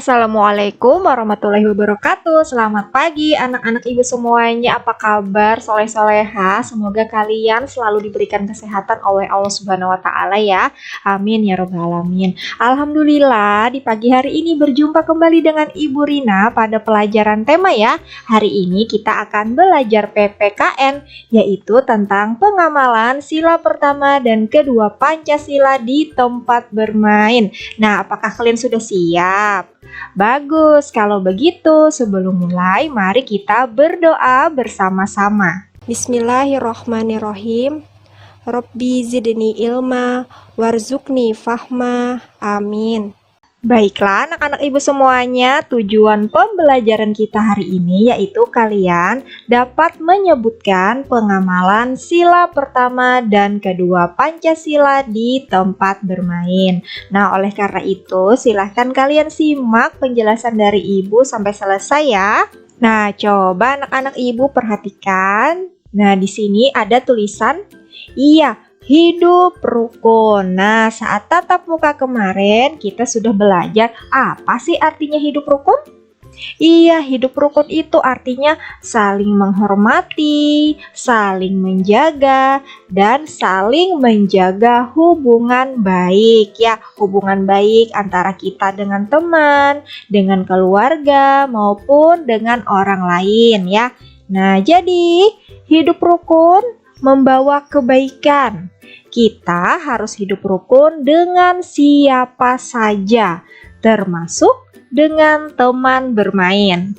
Assalamualaikum warahmatullahi wabarakatuh. Selamat pagi anak-anak ibu semuanya. Apa kabar? Soleh-soleha. Semoga kalian selalu diberikan kesehatan oleh Allah Subhanahu wa taala ya. Amin ya rabbal alamin. Alhamdulillah di pagi hari ini berjumpa kembali dengan Ibu Rina pada pelajaran tema ya. Hari ini kita akan belajar PPKN, yaitu tentang pengamalan sila pertama dan kedua Pancasila di tempat bermain. Nah, apakah kalian sudah siap? Bagus, kalau begitu sebelum mulai mari kita berdoa bersama-sama. Bismillahirrohmanirrohim. Robbi zidni ilma warzuqni fahma. Amin. Baiklah anak-anak ibu semuanya, tujuan pembelajaran kita hari ini yaitu kalian dapat menyebutkan pengamalan sila pertama dan kedua Pancasila di tempat bermain. Nah, oleh karena itu silahkan kalian simak penjelasan dari ibu sampai selesai ya. Nah, coba anak-anak ibu perhatikan. Nah, di sini ada tulisan hidup rukun. Nah, saat tatap muka kemarin kita sudah belajar apa sih artinya hidup rukun? Hidup rukun itu artinya saling menghormati, saling menjaga, dan saling menjaga hubungan baik ya. Hubungan baik antara kita dengan teman, dengan keluarga, maupun dengan orang lain ya. Nah, jadi hidup rukun membawa kebaikan. Kita harus hidup rukun dengan siapa saja, termasuk dengan teman bermain.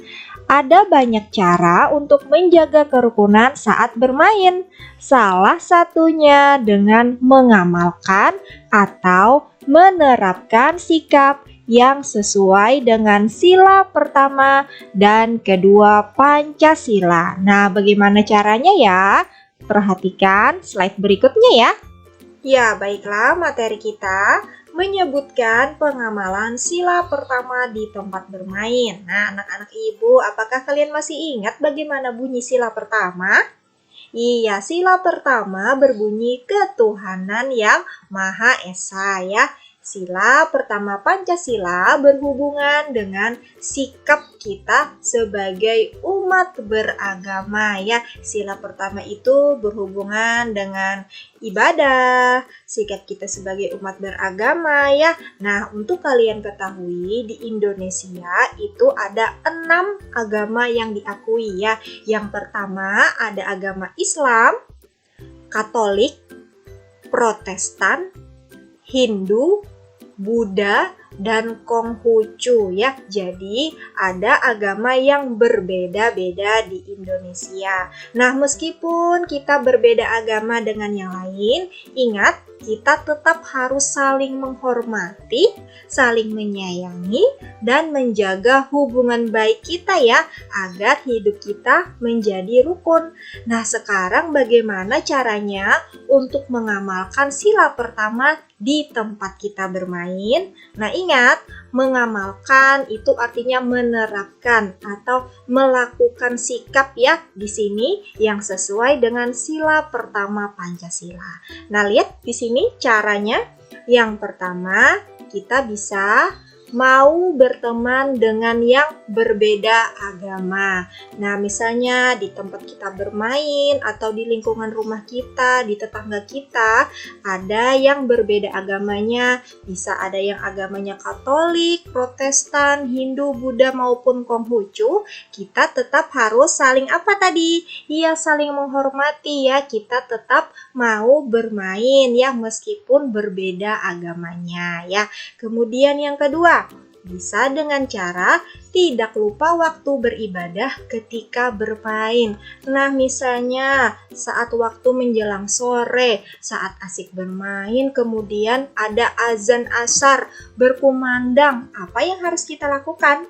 Ada banyak cara untuk menjaga kerukunan saat bermain. Salah satunya dengan mengamalkan atau menerapkan sikap yang sesuai dengan sila pertama dan kedua Pancasila. Nah, bagaimana caranya ya? Perhatikan slide berikutnya ya. Ya, baiklah, materi kita menyebutkan pengamalan sila pertama di tempat bermain. Nah, anak-anak ibu, apakah kalian masih ingat bagaimana bunyi sila pertama? Iya, sila pertama berbunyi ketuhanan yang Maha Esa ya. Sila pertama Pancasila berhubungan dengan sikap kita sebagai umat beragama ya. Sila pertama itu berhubungan dengan ibadah, sikap kita sebagai umat beragama ya. Nah, untuk kalian ketahui di Indonesia itu ada 6 agama yang diakui ya. Yang pertama ada agama Islam, Katolik, Protestan, Hindu, Buddha, dan Konghucu ya. Jadi ada agama yang berbeda-beda di Indonesia. Nah, meskipun kita berbeda agama dengan yang lain, ingat kita tetap harus saling menghormati, saling menyayangi, dan menjaga hubungan baik kita ya, agar hidup kita menjadi rukun. Nah, sekarang bagaimana caranya untuk mengamalkan sila pertama di tempat kita bermain? Nah, ingat, mengamalkan itu artinya menerapkan atau melakukan sikap ya di sini yang sesuai dengan sila pertama Pancasila. Nah, lihat di sini caranya. Yang pertama, kita bisa mau berteman dengan yang berbeda agama. Nah, misalnya di tempat kita bermain atau di lingkungan rumah kita, di tetangga kita, ada yang berbeda agamanya. Bisa ada yang agamanya Katolik, Protestan, Hindu, Buddha maupun Konghucu. Kita tetap harus saling apa tadi? Saling menghormati ya. Kita tetap mau bermain ya meskipun berbeda agamanya ya. Kemudian yang kedua, bisa dengan cara tidak lupa waktu beribadah ketika bermain. Nah, misalnya saat waktu menjelang sore, saat asik bermain, kemudian ada azan asar berkumandang. Apa yang harus kita lakukan?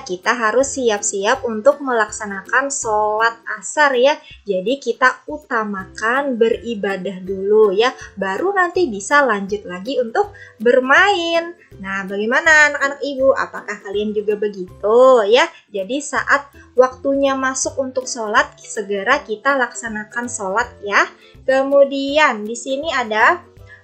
Kita harus siap-siap untuk melaksanakan sholat asar ya. Jadi kita utamakan beribadah dulu ya, baru nanti bisa lanjut lagi untuk bermain. Nah, bagaimana anak-anak ibu? Apakah kalian juga begitu ya? Jadi saat waktunya masuk untuk sholat, segera kita laksanakan sholat ya. Kemudian di sini ada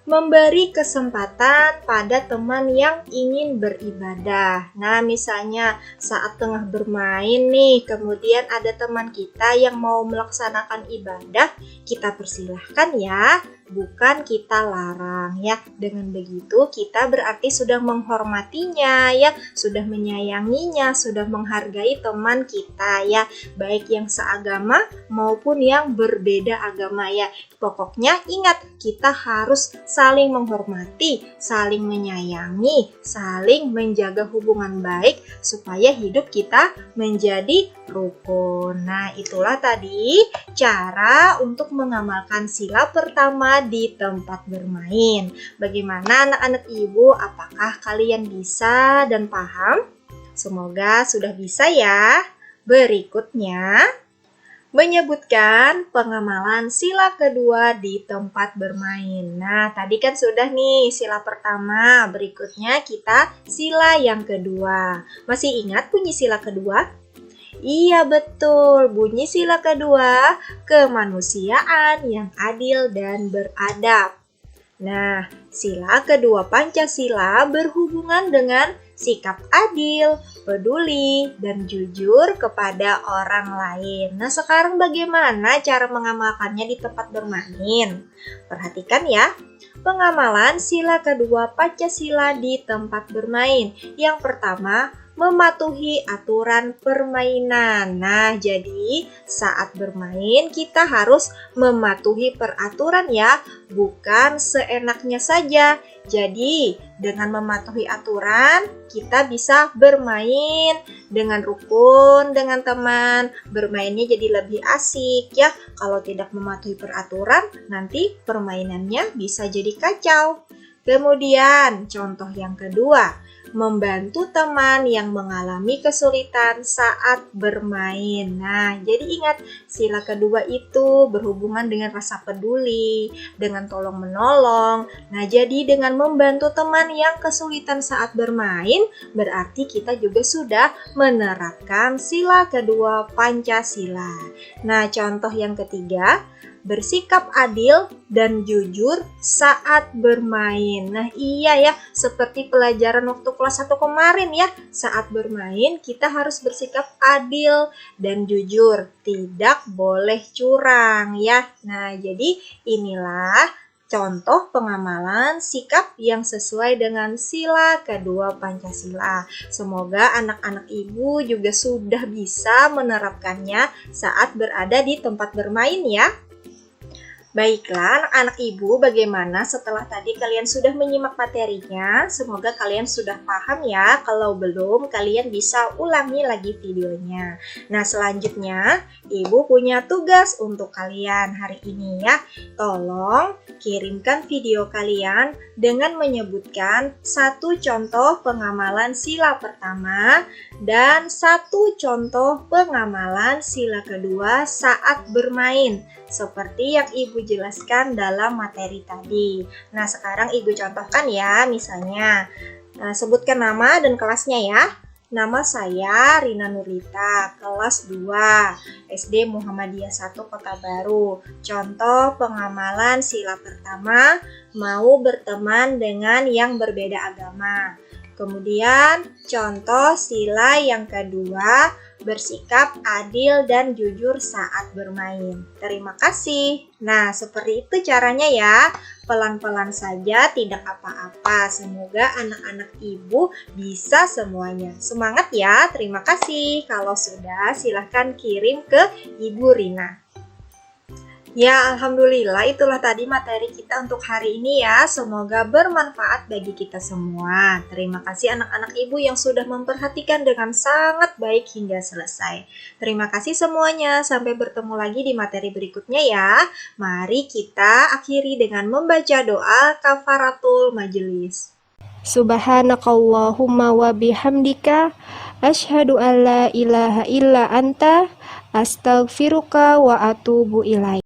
memberi kesempatan pada teman yang ingin beribadah. Nah, misalnya saat tengah bermain nih, kemudian ada teman kita yang mau melaksanakan ibadah, kita persilahkan ya, bukan kita larang ya. Dengan begitu kita berarti sudah menghormatinya ya, sudah menyayanginya, sudah menghargai teman kita ya, baik yang seagama maupun yang berbeda agama ya. Pokoknya ingat, kita harus saling menghormati, saling menyayangi, saling menjaga hubungan baik supaya hidup kita menjadi rukun. Nah, itulah tadi cara untuk mengamalkan sila pertama di tempat bermain. Bagaimana anak-anak ibu? Apakah kalian bisa dan paham? Semoga sudah bisa ya. Berikutnya, menyebutkan pengamalan sila kedua di tempat bermain. Nah, tadi kan sudah nih sila pertama, berikutnya kita sila yang kedua. Masih ingat bunyi sila kedua? Iya betul, bunyi sila kedua, kemanusiaan yang adil dan beradab. Nah, sila kedua Pancasila berhubungan dengan sikap adil, peduli, dan jujur kepada orang lain. Nah, sekarang bagaimana cara mengamalkannya di tempat bermain? Perhatikan ya, pengamalan sila kedua Pancasila di tempat bermain. Yang pertama, mematuhi aturan permainan. Nah, jadi saat bermain kita harus mematuhi peraturan ya, bukan seenaknya saja. Jadi, dengan mematuhi aturan, kita bisa bermain dengan rukun, dengan teman. Bermainnya jadi lebih asik ya. Kalau tidak mematuhi peraturan, nanti permainannya bisa jadi kacau. Kemudian, contoh yang kedua, membantu teman yang mengalami kesulitan saat bermain. Nah, jadi ingat, sila kedua itu berhubungan dengan rasa peduli, dengan tolong-menolong. Nah, jadi dengan membantu teman yang kesulitan saat bermain, berarti kita juga sudah menerapkan sila kedua Pancasila. Nah, contoh yang ketiga, bersikap adil dan jujur saat bermain. Nah, iya ya, seperti pelajaran waktu kelas 1 kemarin ya. Saat bermain kita harus bersikap adil dan jujur, tidak boleh curang ya. Nah, jadi inilah contoh pengamalan sikap yang sesuai dengan sila kedua Pancasila. Semoga anak-anak ibu juga sudah bisa menerapkannya saat berada di tempat bermain ya. Baiklah anak-anak ibu, bagaimana setelah tadi kalian sudah menyimak materinya? Semoga kalian sudah paham ya. Kalau belum, kalian bisa ulangi lagi videonya. Nah, selanjutnya ibu punya tugas untuk kalian hari ini ya. Tolong kirimkan video kalian dengan menyebutkan satu contoh pengamalan sila pertama dan satu contoh pengamalan sila kedua saat bermain, seperti yang ibu jelaskan dalam materi tadi. Nah, sekarang ibu contohkan ya, misalnya sebutkan nama dan kelasnya ya. Nama saya Rina Nurita, kelas 2, SD Muhammadiyah 1 Kota Baru. Contoh pengamalan sila pertama, mau berteman dengan yang berbeda agama. Kemudian contoh sila yang kedua, bersikap adil dan jujur saat bermain. Terima kasih. Nah, seperti itu caranya ya. Pelan-pelan saja, tidak apa-apa. Semoga anak-anak ibu bisa semuanya. Semangat ya. Terima kasih. Kalau sudah, silahkan kirim ke Ibu Rina. Ya, alhamdulillah itulah tadi materi kita untuk hari ini ya. Semoga bermanfaat bagi kita semua. Terima kasih anak-anak ibu yang sudah memperhatikan dengan sangat baik hingga selesai. Terima kasih semuanya. Sampai bertemu lagi di materi berikutnya ya. Mari kita akhiri dengan membaca doa kafaratul majelis. Subhanakallahumma wa bihamdika asyhadu an la ilaha illa anta astaghfiruka wa atubu ilaik.